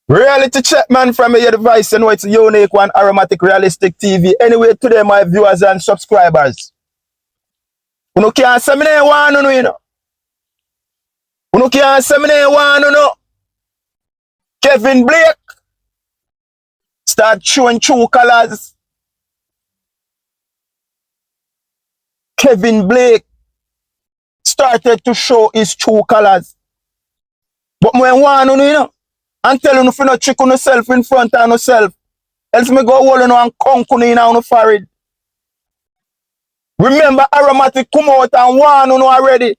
Reality check, man, from your device. You know it's a unique one, aromatic, realistic TV. Anyway, today, my viewers and subscribers, you know, can't say me name one, you know. You know, can't say me name one, you know. Kevin Blake start showing true colors. Kevin Blake started to show his true colors. But when one, you know, and tell you if you not trick on yourself in front of yourself, else me go hold you and conk you in on the forehead. Remember, aromatic come out and warn you already.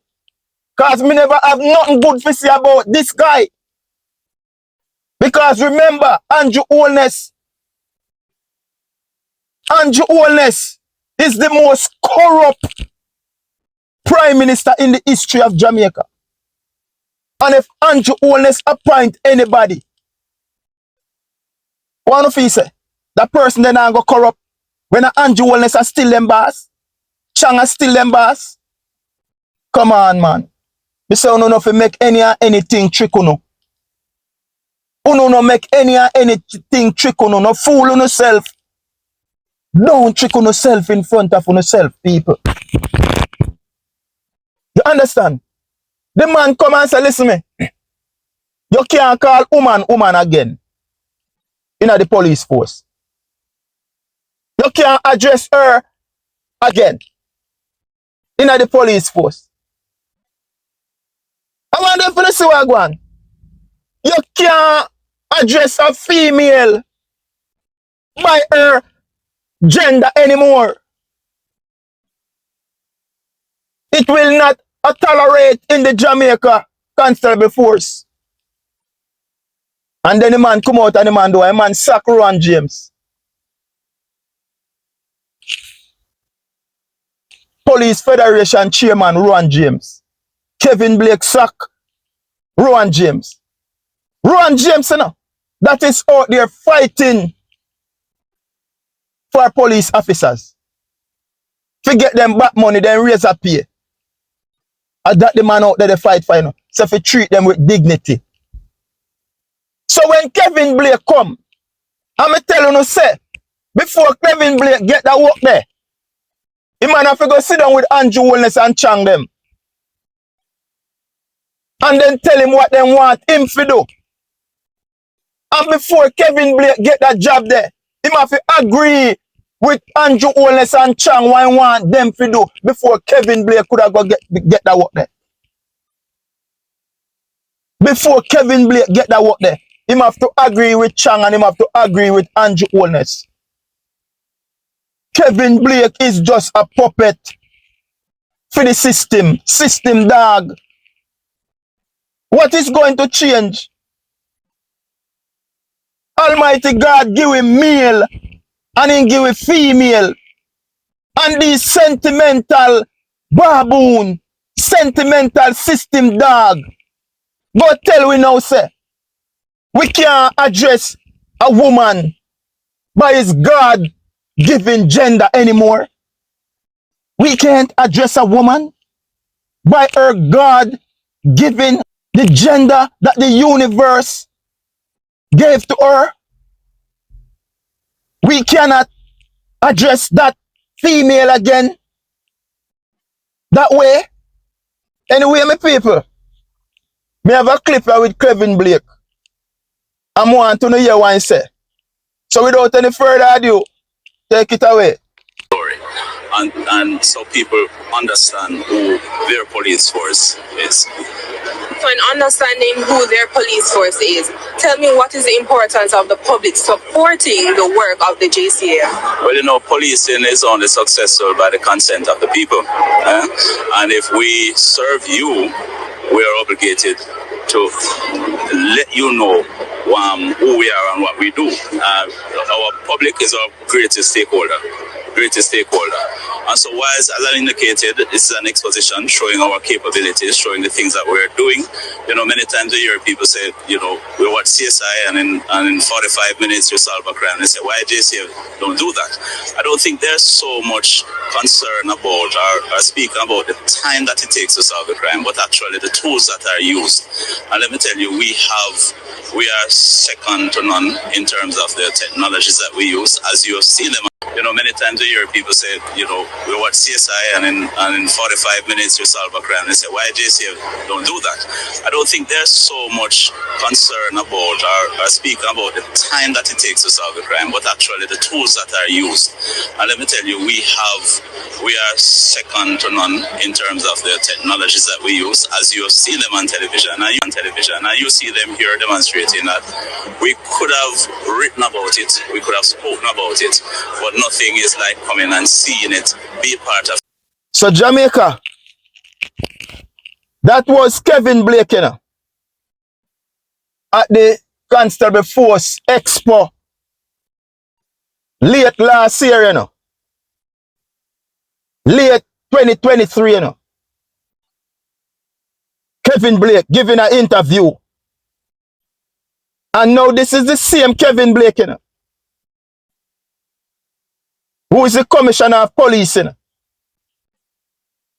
Because me never have nothing good to say about this guy. Because remember, Andrew Holness is the most corrupt prime minister in the history of Jamaica. And if Andrew Holness appoint anybody, one of you say, that person then go corrupt. When Andrew Holness are still them boss, Chang are still them boss. Come on, man. Me say uno no fi make anything trick uno. Uno no make anything trick uno. No fool uno self. Don't trick uno self in front of uno self, people. You understand? The man come and say, listen me. You can't call woman again. In the police force. You can't address her again. In the police force. I want them to see what going. You can't address a female by her gender anymore. It will not tolerate in the Jamaica Constable Force. And then the man come out and the man do a man sack Rohan James. Police Federation Chairman Rohan James. Kevin Blake sack Rohan James. Rohan James, you know, that is out there fighting for police officers. Forget them back money, then raise a pay. And that the man out there they fight for, you know. So if you treat them with dignity. So when Kevin Blake come, I'm telling you, say, before Kevin Blake get that work there, the man have to go sit down with Andrew Holness and Chang them. And then tell him what they want him to do. And before Kevin Blake get that job there, he have to agree with Andrew Holness and Chang what he want them to do before Kevin Blake could have go get that work there. Before Kevin Blake get that work there, he have to agree with Chang and he have to agree with Andrew Holness. Kevin Blake is just a puppet for the system dog. What is going to change? Almighty God give him male and he give him female. And these sentimental baboon, sentimental system dog. But tell we now, say, we can't address a woman by his God-given gender anymore. We can't address a woman by her God-given the gender that the universe gave to her. We cannot address that female again that way. Anyway, my people, me have a clip with Kevin Blake. I want to know hear what he say. So without any further ado, take it away. And so people understand who their police force is. So in understanding who their police force is, tell me what is the importance of the public supporting the work of the JCA? Well, you know, policing is only successful by the consent of the people. And if we serve you, we are obligated to let you know who we are and what we do. Our public is our greatest stakeholder. And so whilst, as I indicated, this is an exposition showing our capabilities, showing the things that we're doing. You know, many times I hear people say, you know, we watch CSI and in 45 minutes you solve a crime. They say, why JCA don't do that? I don't think there's so much concern about or speaking about the time that it takes to solve the crime, but actually the tools that are used. And let me tell you, we have we are second to none in terms of the technologies that we use. As you see them, many times a year people say, we watch CSI and in 45 minutes you solve a crime. They say, why JCF don't do that? I don't think there's so much concern about or speaking about the time that it takes to solve the crime, but actually the tools that are used. And let me tell you, we are second to none in terms of the technologies that we use. As you see them on television, and you see them here demonstrating that we could have written about it, we could have spoken about it, but nothing is like coming and seeing it, be part of. So Jamaica, that was Kevin Blake, at the Constable Force Expo late last year, late 2023, Kevin Blake giving an interview. And now this is the same Kevin Blake, who is the Commissioner of Police,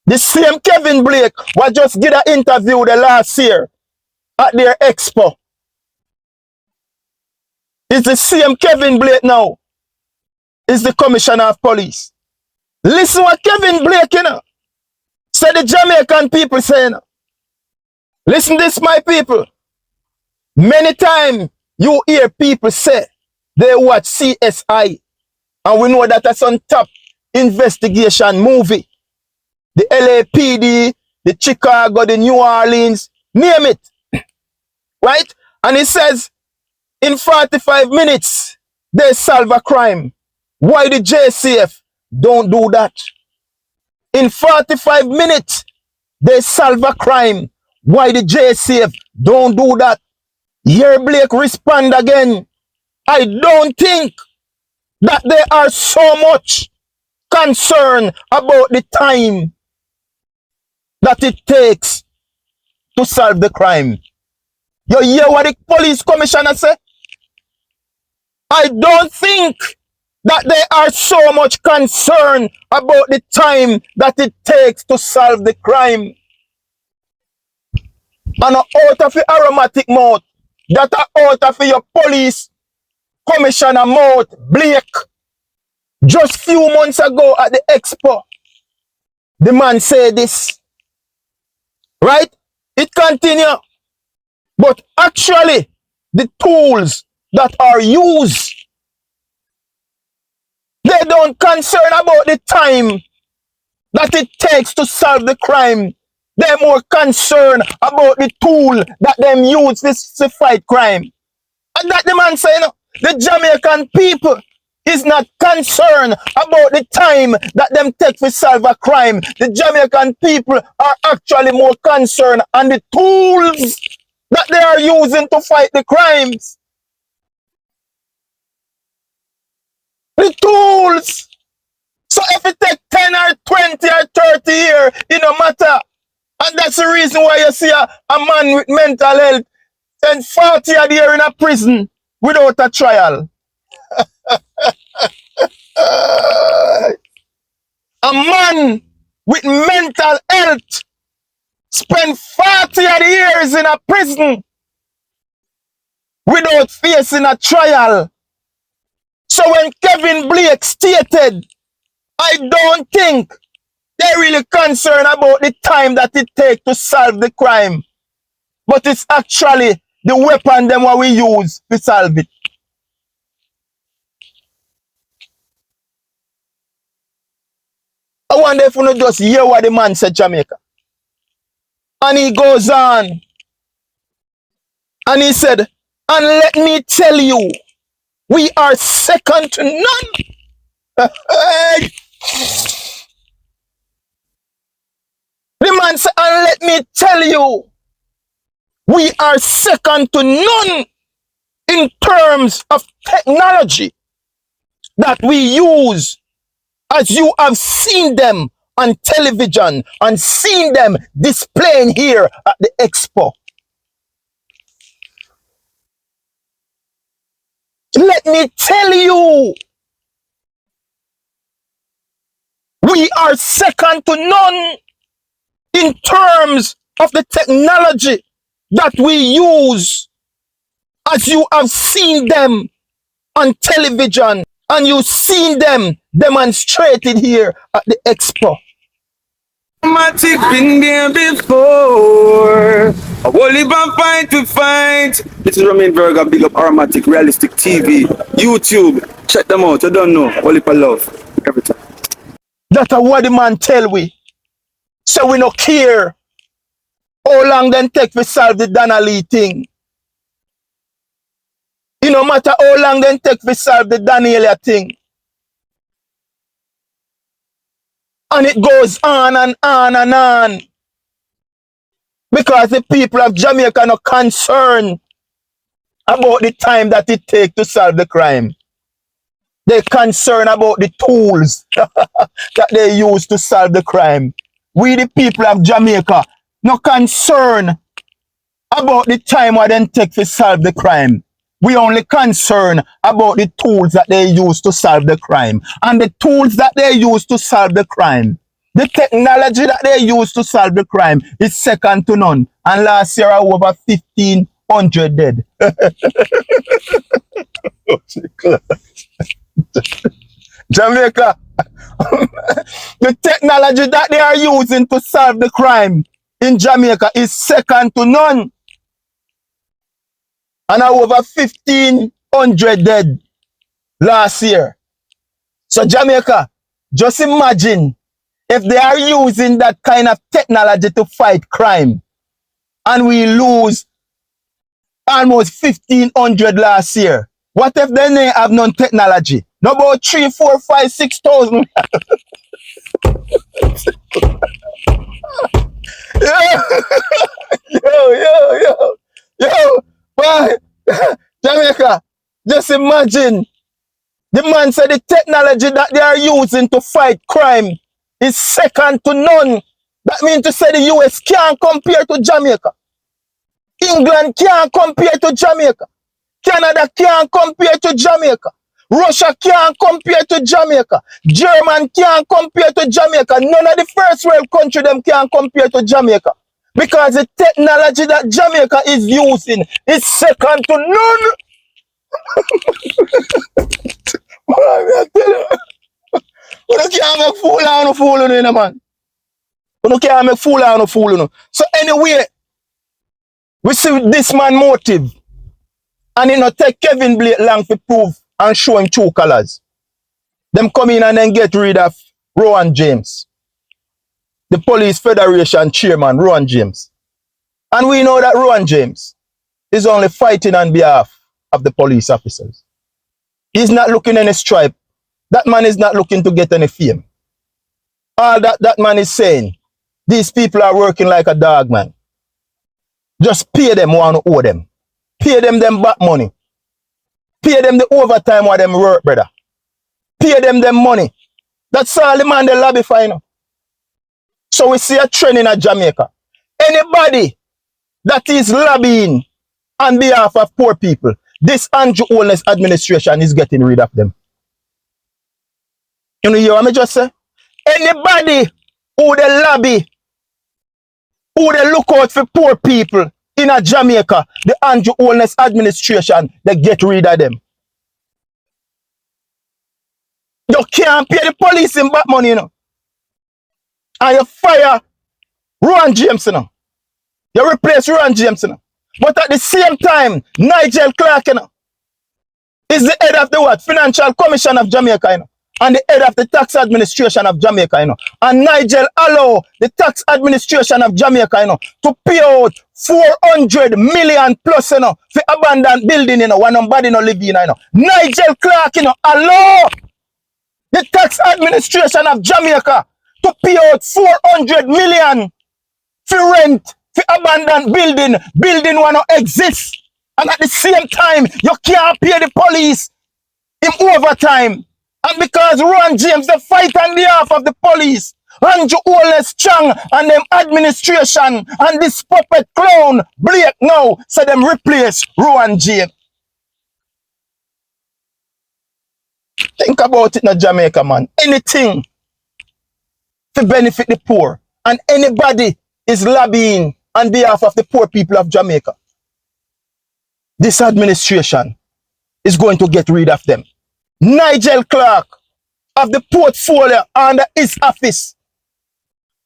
The same Kevin Blake was just give an interview the last year at their expo. It's the same Kevin Blake now is the Commissioner of Police. Listen what Kevin Blake, said the Jamaican people saying. Listen this, my people. Many times you hear people say they watch CSI, and we know that that's on top investigation movie. The LAPD, the Chicago, the New Orleans, name it. Right? And it says in 45 minutes they solve a crime. Why the JCF don't do that? In 45 minutes they solve a crime. Why the JCF don't do that? Here Blake respond again. I don't think that they are so much concerned about the time that it takes to solve the crime. You hear what the police commissioner say? I don't think that they are so much concerned about the time that it takes to solve the crime. And out of your aromatic mouth, that are out of your police commissioner mouth, Blake, just few months ago at the expo, the man said this. Right? It continue. But actually, the tools that are used, they don't concern about the time that it takes to solve the crime. They're more concerned about the tool that them use to fight crime. And that the man saying, the Jamaican people is not concerned about the time that them take to solve a crime. The Jamaican people are actually more concerned on the tools that they are using to fight the crimes. The tools. So if it take 10 or 20 or 30 years, it don't matter. And that's the reason why you see a man with mental health and 40 odd years in a prison without a trial. A man with mental health spent 40 odd years in a prison without facing a trial. So when Kevin Blake stated, I don't think they're really concerned about the time that it takes to solve the crime, but it's actually the weapon them what we use to solve it. I wonder if you not just hear what the man said, Jamaica. And he goes on. And he said, and let me tell you, we are second to none. The man said, and let me tell you, we are second to none in terms of technology that we use, as you have seen them on television and seen them displaying here at the expo. Let me tell you, we are second to none in terms of the technology that we use, As you have seen them on television and you've seen them demonstrated here at the expo. Matic been there before. A whole heap of fight to fight. This is Romain Verga, big up Aromatic Realistic TV, YouTube. Check them out. I don't know. Whole heap of love. Every time. That's what the man tell we. So we no care how long then take to solve the Donnelly thing. It no matter how long then take to solve the Danielia thing. And it goes on and on and on. Because the people of Jamaica no concerned about the time that it takes to solve the crime. They're concerned about the tools that they use to solve the crime. We the people of Jamaica no concern about the time what they take to solve the crime. We only concern about the tools that they use to solve the crime. And the tools that they use to solve the crime, the technology that they use to solve the crime is second to none. And last year, over 1,500 dead. Jamaica, the technology that they are using to solve the crime in Jamaica is second to none. And over 1,500 dead last year. So Jamaica, just imagine if they are using that kind of technology to fight crime and we lose almost 1,500 last year. What if they have no technology? No about 3, 4, 5, 6,000. Yo, boy, Jamaica, just imagine. The man said the technology that they are using to fight crime is second to none. That means to say the US can't compare to Jamaica. England can't compare to Jamaica. Canada can't compare to Jamaica. Russia can't compare to Jamaica. German can't compare to Jamaica. None of the first world country them can't compare to Jamaica. Because the technology that Jamaica is using is second to none. I tell you, you can't make fool out of fool, you know, man. You can't make fool out of fool, you know. So anyway, we see this man motive. And it not take Kevin Blake long to prove and show him true colors. Them come in and then get rid of Rohan James. The Police Federation chairman, Rohan James. And we know that Rohan James is only fighting on behalf of the police officers. He's not looking any stripe. That man is not looking to get any fame. All that man is saying, these people are working like a dog, man. Just pay them what you owe them. Pay them back money. Pay them the overtime while them work, brother. Pay them money. That's all the man they lobby for, you know. So we see a trend in Jamaica. Anybody that is lobbying on behalf of poor people, this Andrew Holness administration is getting rid of them. You know, hear what I just say? Anybody who they lobby, who they look out for poor people in a Jamaica, the Andrew Holness administration, they get rid of them. You can't pay the police in back money, you know. And you fire Rohan James, you know. You replace Rohan James, you know. But at the same time, Nigel Clark, you know, is the head of the what? Financial Commission of Jamaica, you know. And the head of the Tax Administration of Jamaica, you know. And Nigel allow the Tax Administration of Jamaica, you know, to pay out 400 million plus, you know, for abandoned building, you know, when nobody no live in, you know. Nigel Clark, you know, allow the Tax Administration of Jamaica to pay out 400 million for rent, for abandoned building one not exist. And at the same time, you can't pay the police in overtime. And because Rohan James, they fight on behalf of the police, Andrew Holness Chang and them administration and this puppet clown Blake now, so them replace Rohan James. Think about it in Jamaica, man. Anything to benefit the poor. And anybody is lobbying on behalf of the poor people of Jamaica. this administration is going to get rid of them. Nigel Clark of the portfolio under his office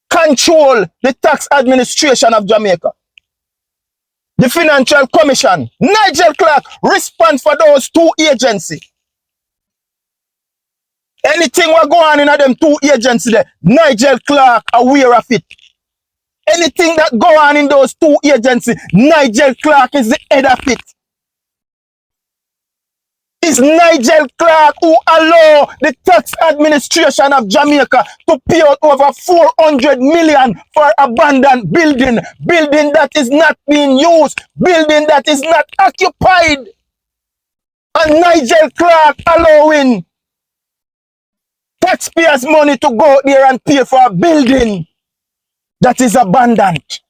control the tax administration of Jamaica. The Financial Commission, Nigel Clark responds for those two agencies. Anything what go on in them two agencies there, Nigel Clark aware of it. Anything that go on in those two agencies, Nigel Clark is the head of it. It's Nigel Clark who allow the tax administration of Jamaica to pay out over 400 million for abandoned building that is not being used, building that is not occupied. And Nigel Clark allowing taxpayers' money to go there and pay for a building that is abandoned.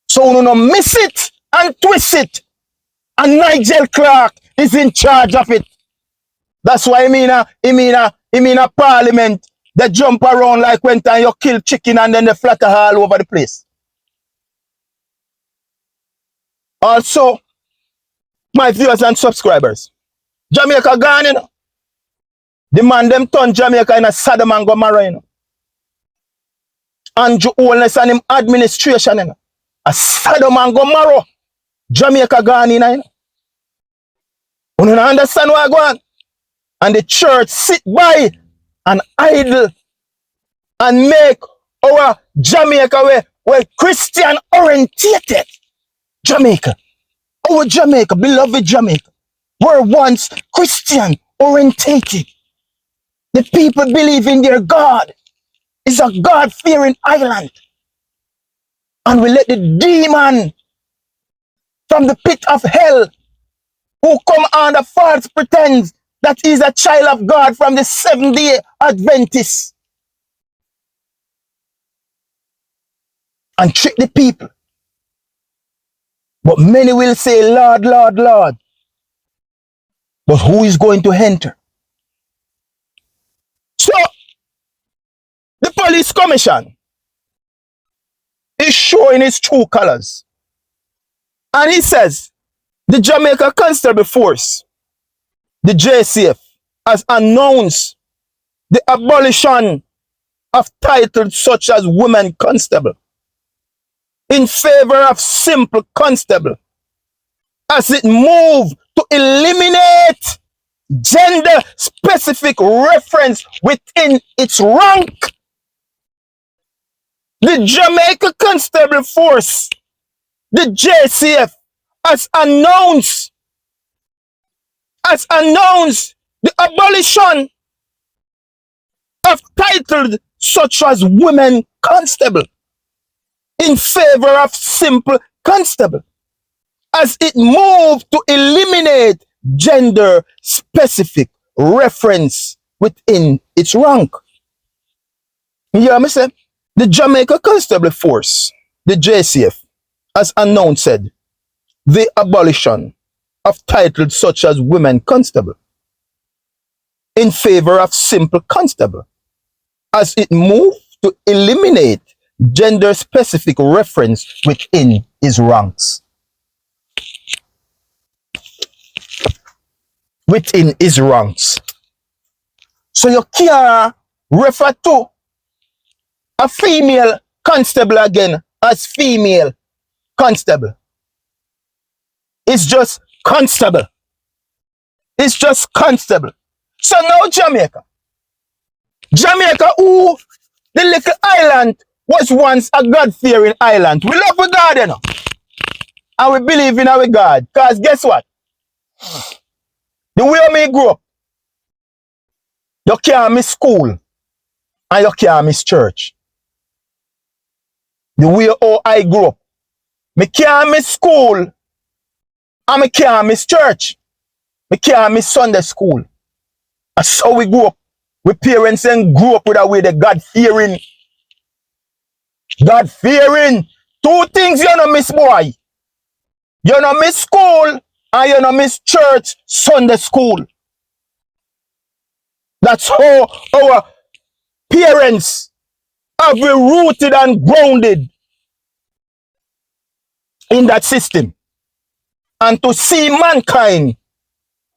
So we don't miss it and twist it. And Nigel Clark is in charge of it. That's why I mean a parliament that jump around like when time you kill chicken and then they flatter all over the place. Also, my viewers and subscribers, Jamaica gone, you know. The man them turn Jamaica in a Sodom and Gomorrah, you know. Andrew Holness and him administration, you know. A Sodom and Gomorrah. Jamaica gone in, you know. You don't understand what I go on? And the church sit by and idle and make our Jamaica well Christian orientated. Jamaica. Our Jamaica, beloved Jamaica, were once Christian orientated. The people believe in their God. It's a God-fearing island. And we let the demon from the pit of hell who come under false pretense that he's a child of God from the Seventh-day Adventists and trick the people. But many will say, Lord, Lord, Lord. But who is going to enter? So, the police commission is showing its true colors. And he says, the Jamaica Constable Force, the JCF, has announced the abolition of titles such as women constable in favor of simple constable as it moved to eliminate gender-specific reference within its rank. The Jamaica Constable Force, the JCF, has announced the abolition of titles such as women constable in favor of simple constable as it moved to eliminate gender specific reference within its rank. You hear me say? The Jamaica Constable Force, the JCF, has announced the abolition of titles such as women constable in favor of simple constable as it moved to eliminate gender specific reference within its ranks. Within his ranks. So you can't refer to a female constable again as female constable. It's just constable. It's just constable. So now Jamaica, who the little island was once a God-fearing island. We love our God, you know. And we believe in our God. Because guess what? The way me grew up, you can't miss school and you can't miss church. The way how I grew up, me can't miss school and me can't miss church. Me can't miss Sunday school. That's how we grew up. We parents and grew up with a way the God-fearing. God-fearing. Two things you don't miss, boy. You don't miss school and you don't miss church, Sunday school. That's how our parents have been rooted and grounded in that system. and to see mankind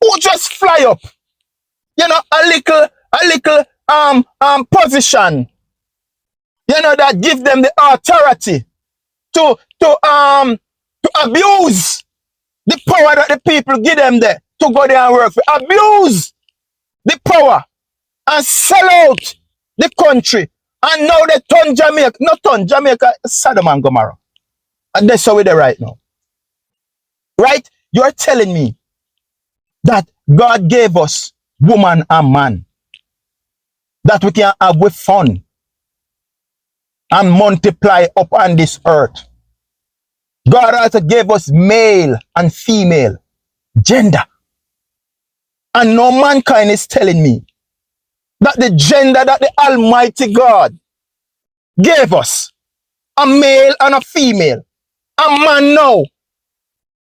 who just fly up, you know, a little position, you know, that give them the authority to abuse the power that the people give them there to go there and work for. Abuse the power and sell out the country. And now they turn Jamaica, not turn Jamaica, Sodom and Gomorrah. And that's how we're there right now. Right? You're telling me that God gave us woman and man that we can have with fun and multiply upon this earth. God also gave us male and female gender. And no mankind is telling me that the gender that the Almighty God gave us, a male and a female, a man now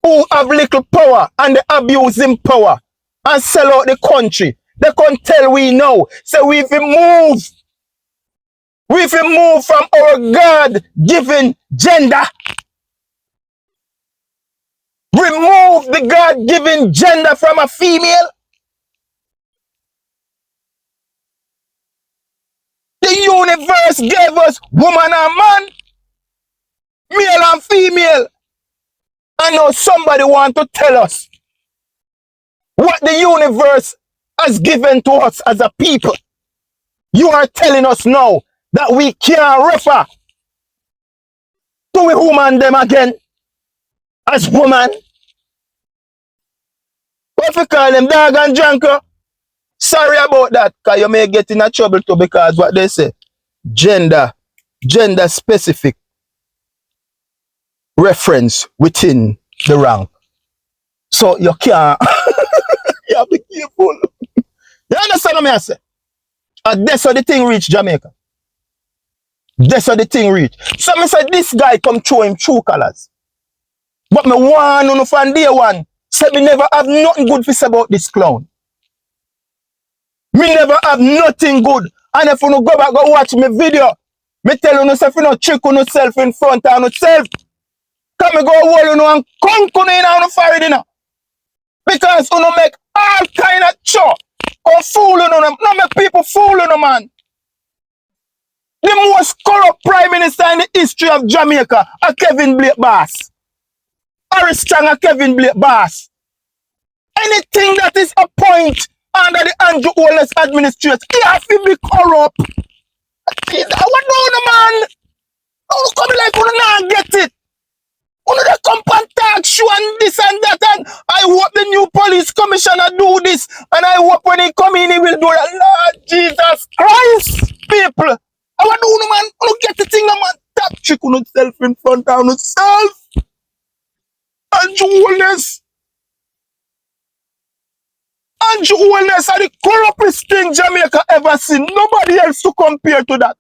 who have little power and they abuse him power and sell out the country. They can't tell we now. So we've moved from our God-given gender. Remove the God-given gender from a female. The universe gave us woman and man, male and female. I know somebody want to tell us what the universe has given to us as a people. You are telling us now that we can't refer to a woman them again as woman. What if we call them dog and junker? Sorry about that, because you may get in a trouble too, because what they say, gender specific reference within the rank. So you can't, you have to be careful. You understand what I say? And that's how the thing reach Jamaica. That's how the thing reach. So I said this guy come show him true colors. But me want on from day one, say me never have nothing good to say about this clown. Me never have nothing good. And if you no go back go watch my video, me tell you no say if you no trick on yourself in front of yourself. Come me go hold you know and conk you in on the fire dinner. Because you no make all kind of show. Or fool you know, no make people fool you know, man. The most corrupt prime minister in the history of Jamaica are Kevin Blake Bass. Harris Chang and Kevin Blake Bass. Anything that is a point under the Andrew Holness administration, he has to be corrupt. What do you man? Don't come like you not get it. You know, come and talk show and this and that, and I hope the new police commissioner do this, and I hope when he come in he will do that. Lord Jesus Christ, people. I want to know, man. You get the thing, man. Tap trick on yourself in front of yourself. Andrew Holness. Andrew Holness are the corruptest thing Jamaica ever seen. Nobody else to compare to that.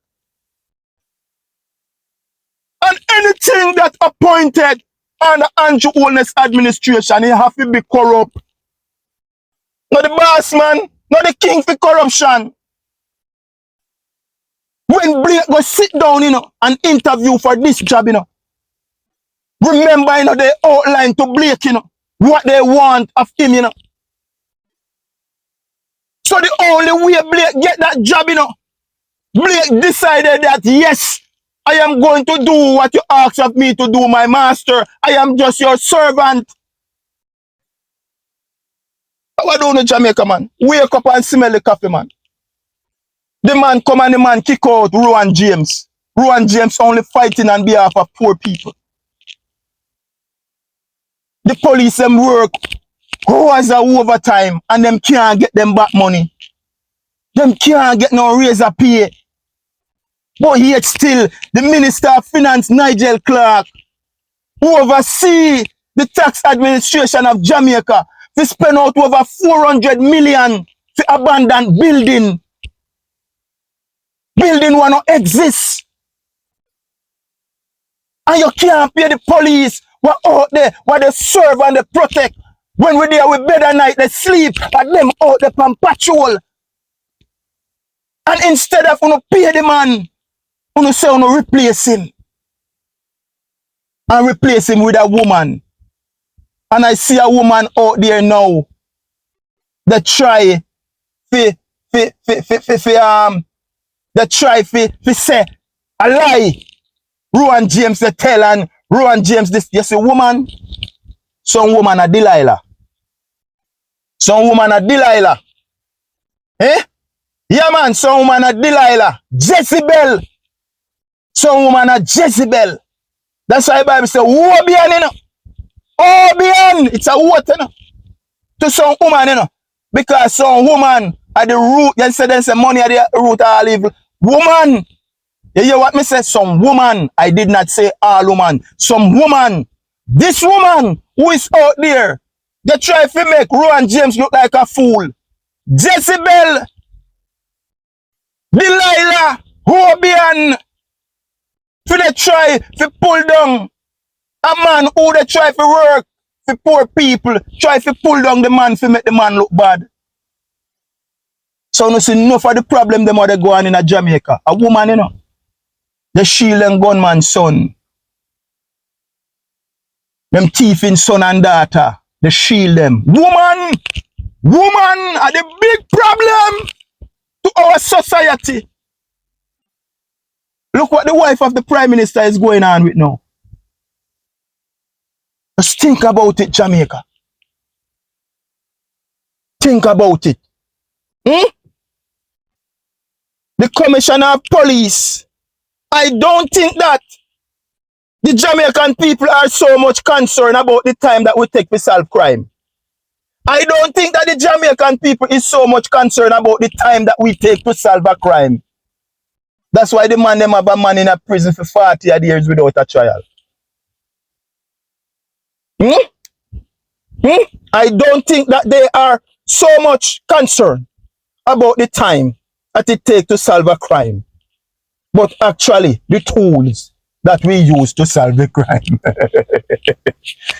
And anything that appointed under Andrew Holness administration, he have to be corrupt. Not the boss, man. Not the king for corruption. When Blake go sit down, you know, and interview for this job, you know, remember, you know, they outline to Blake, you know, what they want of him, you know. So the only way Blake get that job, you know, Blake decided that, yes, I am going to do what you ask of me to do, my master. I am just your servant. What do you know, Jamaica, man? Wake up and smell the coffee, man. The man come and the man kick out Rohan James. Rohan James only fighting on behalf of poor people. The police them work hours of overtime and them can't get them back money. Them can't get no raise of pay. But yet still, the Minister of Finance, Nigel Clark, who oversee the tax administration of Jamaica, to spend out over 400 million to abandon building. Building one not exist. And you can't pay the police what out there, what they serve and they protect. When we're there with bed at night, they sleep, and them out there on patrol. And instead of pay the man, say replace him. And replace him with a woman. And I see a woman out there now that try fi that try fi say a lie. Rohan James they tell and Rohan James this. You see woman, some woman a Delilah. Some woman a Delilah. Eh? Yeah man, some woman a Delilah. Jezebel. Some woman a Jezebel. That's why the Bible say, Obian, you know. Obian. It's a what, you know. To some woman, you know. Because some woman at the root, you say they say money at the root of all evil. Woman. You hear what me say? Some woman. I did not say all woman. Some woman. This woman who is out there, they try to make Rohan James look like a fool. Jezebel. Delilah. Obian. For they try to pull down a man who they try to work for poor people, try to pull down the man to make the man look bad. So you see enough of the problem them are go on in a Jamaica. A woman, you know, the shield and gunman son. Them thieving son and daughter. They shield them. Woman are the big problem to our society. Look what the wife of the Prime Minister is going on with now. Just think about it, Jamaica. Think about it. Hmm? The Commissioner of Police. I don't think that the Jamaican people are so much concerned about the time that we take to solve crime. I don't think that the Jamaican people is so much concerned about the time that we take to solve a crime. That's why the man them have a man in a prison for 40 years without a trial. I don't think that they are so much concerned about the time that it takes to solve a crime. But actually, the tools that we use to solve the crime.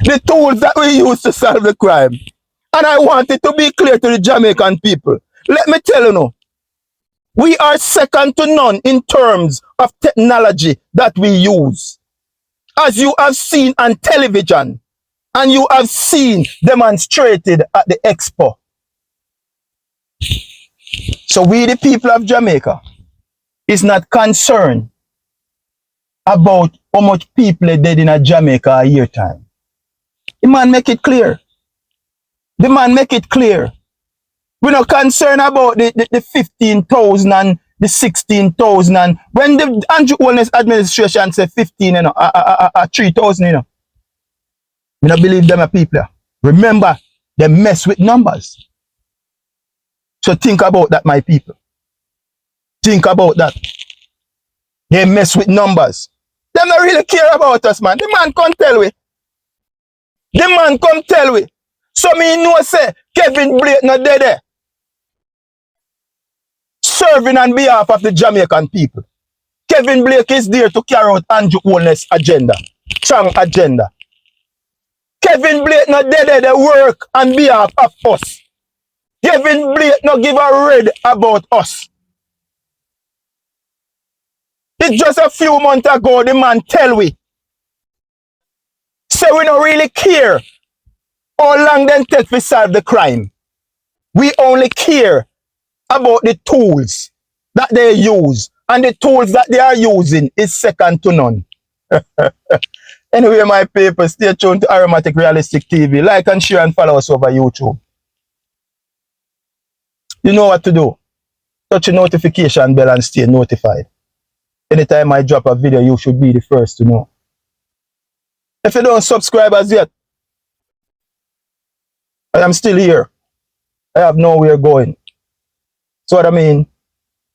The tools that we use to solve the crime. And I want it to be clear to the Jamaican people. Let me tell you now, we are second to none in terms of technology that we use. As you have seen on television, and you have seen demonstrated at the expo. So we, the people of Jamaica, is not concerned about how much people are dead in a Jamaica a year time. The man make it clear. The man make it clear. We're not concerned about the 15,000 and the 16,000. And when the Andrew Wellness administration say 15, 3,000, you know. I don't believe them are people. Remember, they mess with numbers. So think about that, my people. Think about that. They mess with numbers. They don't really care about us, man. The man come tell we. The man come tell we. So me know say Kevin Blake not dead there. Serving on behalf of the Jamaican people. Kevin Blake is there to carry out Andrew Wellness agenda. Strong agenda. Kevin Blake not dead there, they work on behalf of us. Kevin Blake not give a red about us. It's just a few months ago the man tell we. Say we don't really care how long them take to solve the crime. We only care about the tools that they use. And the tools that they are using is second to none. Anyway, my people, stay tuned to Aromatic Realistic TV. Like and share and follow us over YouTube. You know what to do. Touch the notification bell and stay notified. Anytime I drop a video, you should be the first to know. If you don't subscribe as yet, I am still here. I have nowhere going. So what I mean,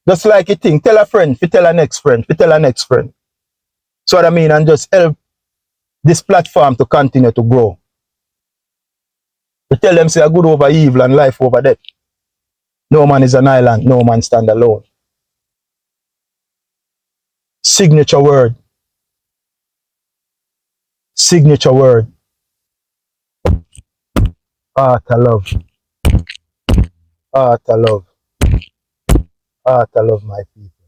just like you think, tell a friend, if you tell a next friend, if you tell a next friend. So what I mean, and just help this platform to continue to grow. You tell them say a good over evil and life over death. No man is an island, no man stand alone. Signature word. Signature word. Art of love. Art of love. Art of love, my people.